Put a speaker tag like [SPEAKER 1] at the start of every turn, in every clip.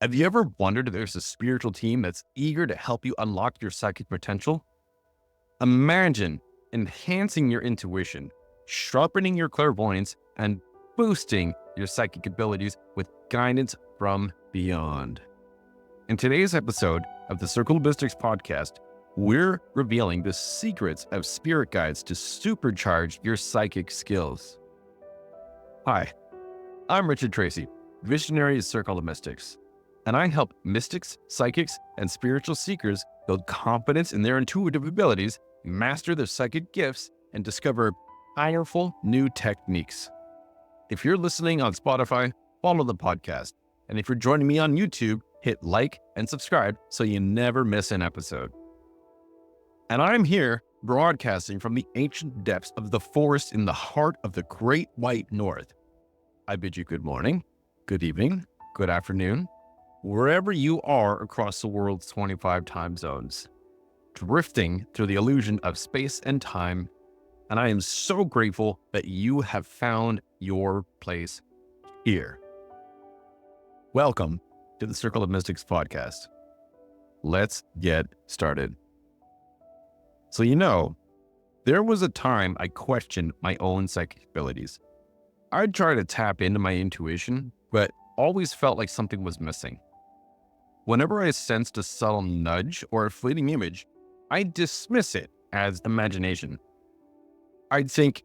[SPEAKER 1] Have you ever wondered if there's a spiritual team that's eager to help you unlock your psychic potential? Imagine enhancing your intuition, sharpening your clairvoyance, and boosting your psychic abilities with guidance from beyond. In today's episode of the Circle of Mystics podcast, we're revealing the secrets of spirit guides to supercharge your psychic skills. Hi, I'm Richard Tracy, visionary of Circle of Mystics, and I help mystics, psychics, and spiritual seekers build confidence in their intuitive abilities, master their psychic gifts, and discover powerful new techniques. If you're listening on Spotify, follow the podcast. And if you're joining me on YouTube, hit like and subscribe so you never miss an episode. And I'm here broadcasting from the ancient depths of the forest in the heart of the Great White North. I bid you good morning, good evening, good afternoon, wherever you are across the world's 25 time zones, drifting through the illusion of space and time. And I am so grateful that you have found your place here. Welcome to the Circle of Mystics podcast. Let's get started. So, there was a time I questioned my own psychic abilities. I'd try to tap into my intuition, but always felt like something was missing. Whenever I sensed a subtle nudge or a fleeting image, I'd dismiss it as imagination. I'd think,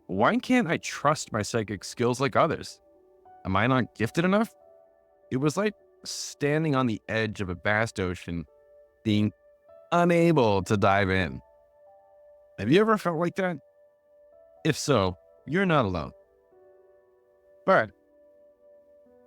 [SPEAKER 1] why can't I trust my psychic skills like others? Am I not gifted enough? It was like standing on the edge of a vast ocean, being unable to dive in. Have you ever felt like that? If so, you're not alone. But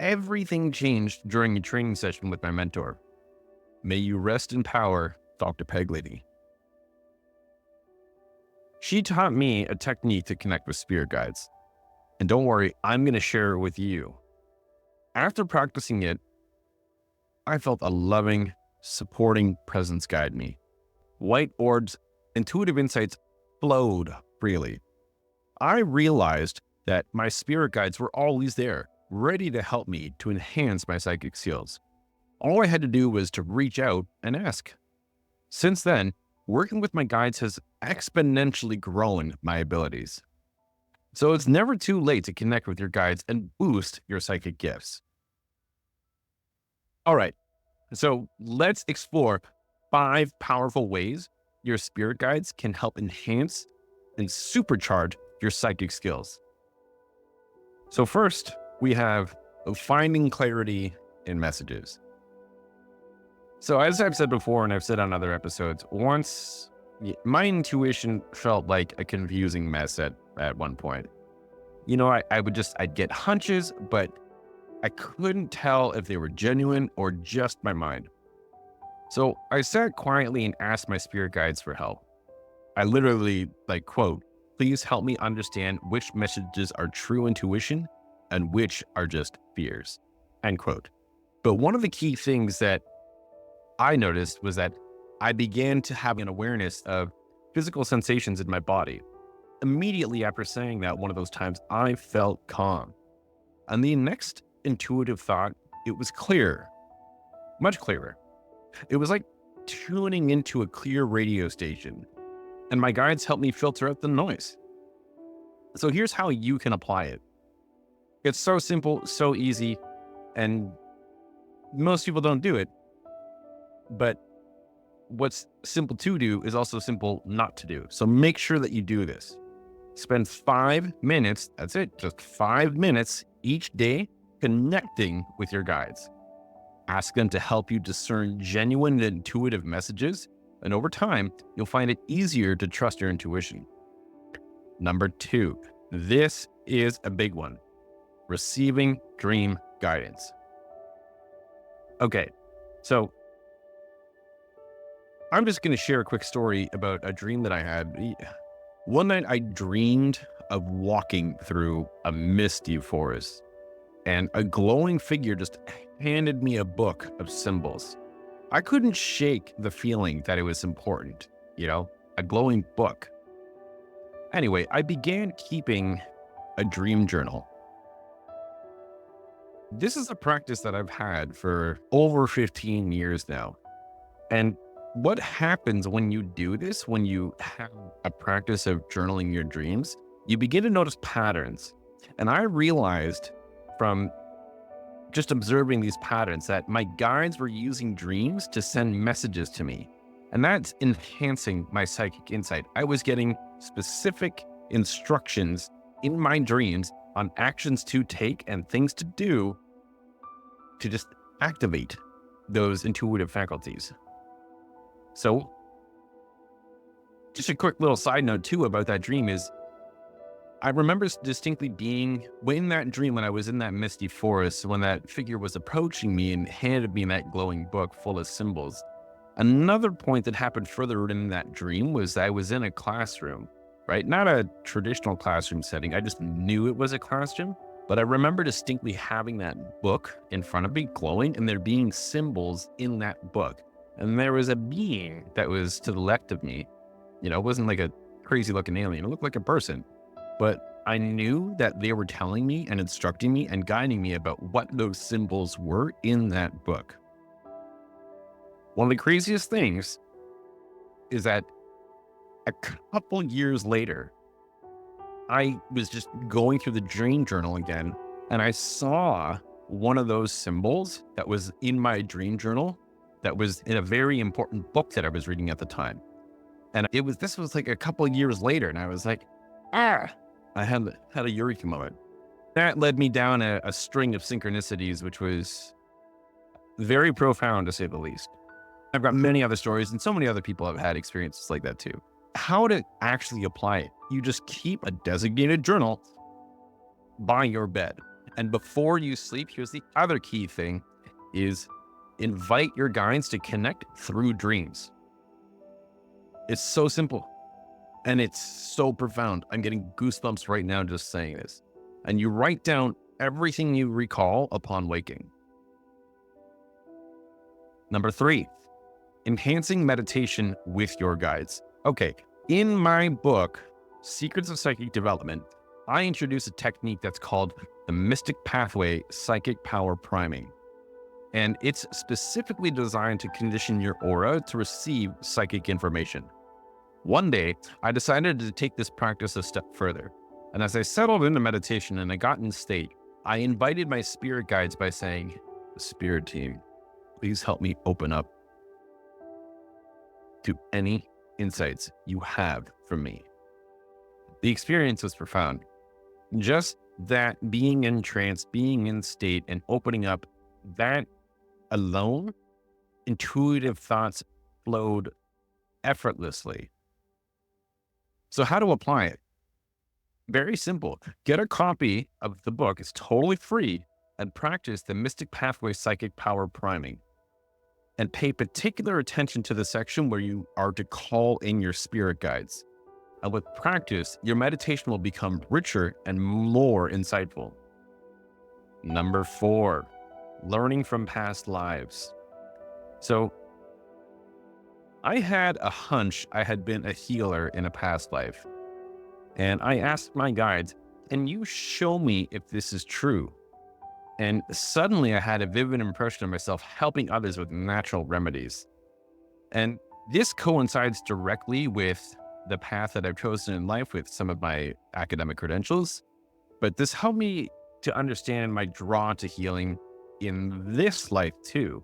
[SPEAKER 1] everything changed during a training session with my mentor. May you rest in power, Dr. Peg Lady. She taught me a technique to connect with spirit guides. And don't worry, I'm going to share it with you. After practicing it, I felt a loving, supporting presence guide me. White orbs, intuitive insights flowed freely. I realized that my spirit guides were always there, ready to help me to enhance my psychic skills. All I had to do was to reach out and ask. Since then, working with my guides has exponentially grown my abilities. So it's never too late to connect with your guides and boost your psychic gifts. All right, so let's explore 5 powerful ways your spirit guides can help enhance and supercharge your psychic skills. So first, we have finding clarity in messages. So as I've said before, and I've said on other episodes, once my intuition felt like a confusing mess at one point. I'd get hunches, but I couldn't tell if they were genuine or just my mind. So I sat quietly and asked my spirit guides for help. I literally quote, please help me understand which messages are true intuition and which are just fears, end quote. But one of the key things that I noticed was that I began to have an awareness of physical sensations in my body. Immediately after saying that, one of those times, I felt calm. And the next intuitive thought, it was clear, much clearer. It was like tuning into a clear radio station, and my guides helped me filter out the noise. So here's how you can apply it. It's so simple, so easy, and most people don't do it. But what's simple to do is also simple not to do. So make sure that you do this. Spend 5 minutes, that's it, just 5 minutes each day connecting with your guides. Ask them to help you discern genuine and intuitive messages, and over time, you'll find it easier to trust your intuition. Number 2, this is a big one. Receiving dream guidance. Okay, so I'm just going to share a quick story about a dream that I had. One night I dreamed of walking through a misty forest, and a glowing figure just handed me a book of symbols. I couldn't shake the feeling that it was important, a glowing book. Anyway, I began keeping a dream journal. this is a practice that I've had for over 15 years now. And what happens when you do this, when you have a practice of journaling your dreams, you begin to notice patterns. And I realized from just observing these patterns that my guides were using dreams to send messages to me. And that's enhancing my psychic insight. I was getting specific instructions in my dreams on actions to take and things to do to just activate those intuitive faculties. So just a quick little side note too about that dream is I remember distinctly being in that dream when I was in that misty forest, when that figure was approaching me and handed me that glowing book full of symbols. Another point that happened further in that dream was I was in a classroom, right? Not a traditional classroom setting. I just knew it was a classroom, but I remember distinctly having that book in front of me glowing and there being symbols in that book. And there was a being that was to the left of me. You know, it wasn't like a crazy looking alien. It looked like a person. But I knew that they were telling me and instructing me and guiding me about what those symbols were in that book. One of the craziest things is that a couple years later, I was just going through the dream journal again, and I saw one of those symbols that was in my dream journal that was in a very important book that I was reading at the time. And this was like a couple of years later, and I was like, I had a eureka moment. That led me down a string of synchronicities, which was very profound to say the least. I've got many other stories and so many other people have had experiences like that too. How to actually apply it. You just keep a designated journal by your bed. And before you sleep, here's the other key thing is invite your guides to connect through dreams. It's so simple and it's so profound. I'm getting goosebumps right now just saying this. And you write down everything you recall upon waking. Number 3, enhancing meditation with your guides. Okay, in my book, Secrets of Psychic Development, I introduce a technique that's called the Mystic Pathway Psychic Power Priming. And it's specifically designed to condition your aura to receive psychic information. One day, I decided to take this practice a step further. And as I settled into meditation and I got in state, I invited my spirit guides by saying, "Spirit team, please help me open up to any insights you have for me." The experience was profound. Just that being in trance, being in state and opening up, that alone, intuitive thoughts flowed effortlessly. So how to apply it? Very simple. Get a copy of the book. It's totally free and practice the Mystic Pathway Psychic Power Priming. And pay particular attention to the section where you are to call in your spirit guides. And with practice, your meditation will become richer and more insightful. Number 4, learning from past lives. So I had a hunch I had been a healer in a past life. And I asked my guides, "Can you show me if this is true?" And suddenly I had a vivid impression of myself helping others with natural remedies. And this coincides directly with the path that I've chosen in life with some of my academic credentials. But this helped me to understand my draw to healing in this life too.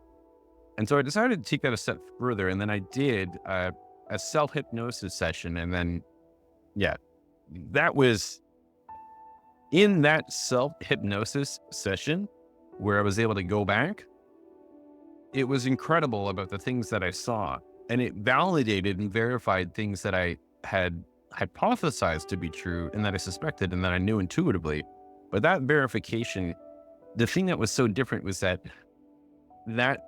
[SPEAKER 1] And so I decided to take that a step further. And then I did a self-hypnosis session. And then, that was in that self-hypnosis session where I was able to go back. It was incredible about the things that I saw, and it validated and verified things that I had hypothesized to be true and that I suspected and that I knew intuitively. But that verification, the thing that was so different was that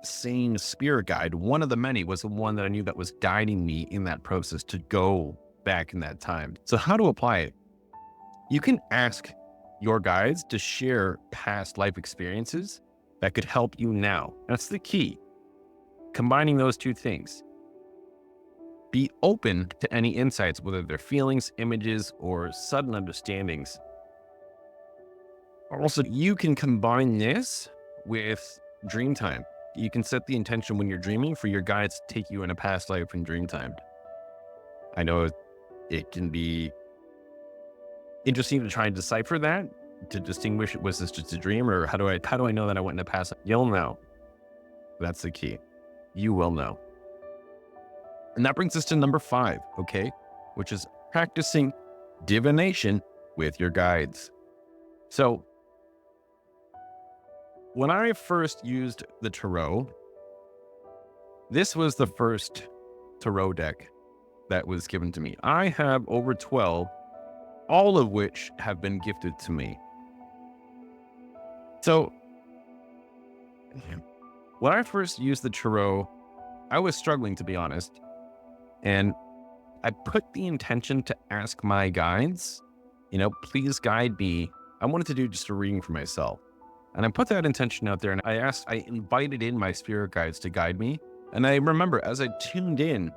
[SPEAKER 1] same spirit guide, one of the many, was the one that I knew that was guiding me in that process to go back in that time. So how to apply it? You can ask your guides to share past life experiences that could help you now. That's the key. Combining those two things. Be open to any insights, whether they're feelings, images, or sudden understandings. Also, you can combine this with dream time. You can set the intention when you're dreaming for your guides to take you in a past life in dream time. I know it can be interesting to try and decipher that, to distinguish, was this just a dream, or how do I know that I went in a past life? You'll know. That's the key. You will know. And that brings us to number 5, okay? Which is practicing divination with your guides. So when I first used the tarot, this was the first tarot deck that was given to me. I have over 12, all of which have been gifted to me. So when I first used the tarot, I was struggling, to be honest. And I put the intention to ask my guides, please guide me. I wanted to do just a reading for myself. And I put that intention out there, and I invited in my spirit guides to guide me. And I remember as I tuned in,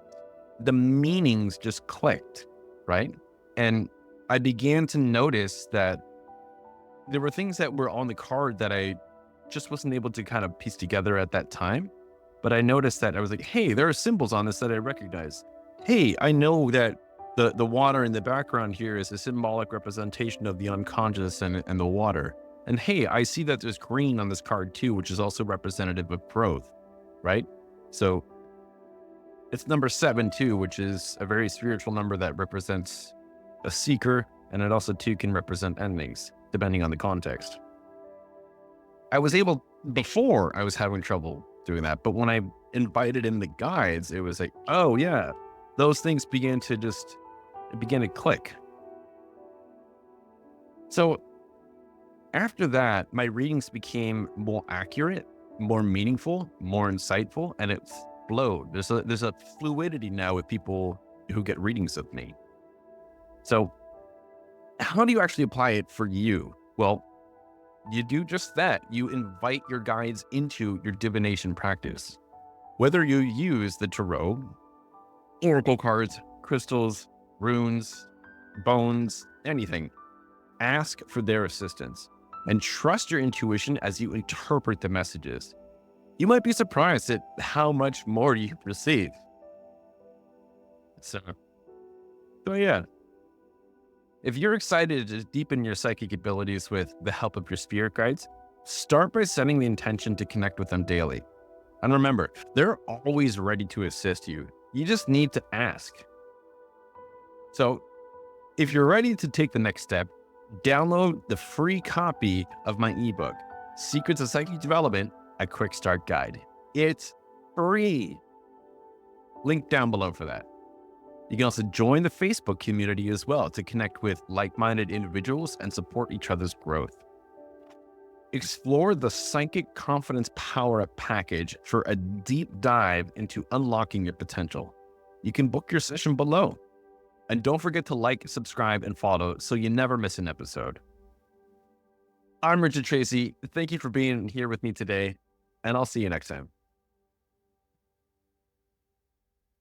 [SPEAKER 1] the meanings just clicked, right? And I began to notice that there were things that were on the card that I just wasn't able to kind of piece together at that time. But I noticed that I was like, hey, there are symbols on this that I recognize. Hey, I know that the water in the background here is a symbolic representation of the unconscious and the water. And hey, I see that there's green on this card too, which is also representative of growth, right? So it's number 7 too, which is a very spiritual number that represents a seeker. And it also too can represent endings, depending on the context. I was able, before I was having trouble doing that, but when I invited in the guides, it was like, oh yeah, those things began to click. So after that, my readings became more accurate, more meaningful, more insightful, and it flowed. There's a fluidity now with people who get readings of me. So how do you actually apply it for you? Well, you do just that. You invite your guides into your divination practice. Whether you use the tarot, oracle cards, crystals, runes, bones, anything, ask for their assistance and trust your intuition as you interpret the messages. You might be surprised at how much more you receive. So yeah. If you're excited to deepen your psychic abilities with the help of your spirit guides, start by setting the intention to connect with them daily. And remember, they're always ready to assist you. You just need to ask. So if you're ready to take the next step, download the free copy of my ebook, Secrets of Psychic Development, a Quick Start Guide. It's free. Link down below for that. You can also join the Facebook community as well to connect with like-minded individuals and support each other's growth. Explore the Psychic Confidence Power-Up package for a deep dive into unlocking your potential. You can book your session below. And don't forget to like, subscribe, and follow so you never miss an episode. I'm Richard Tracy. Thank you for being here with me today, and I'll see you next time.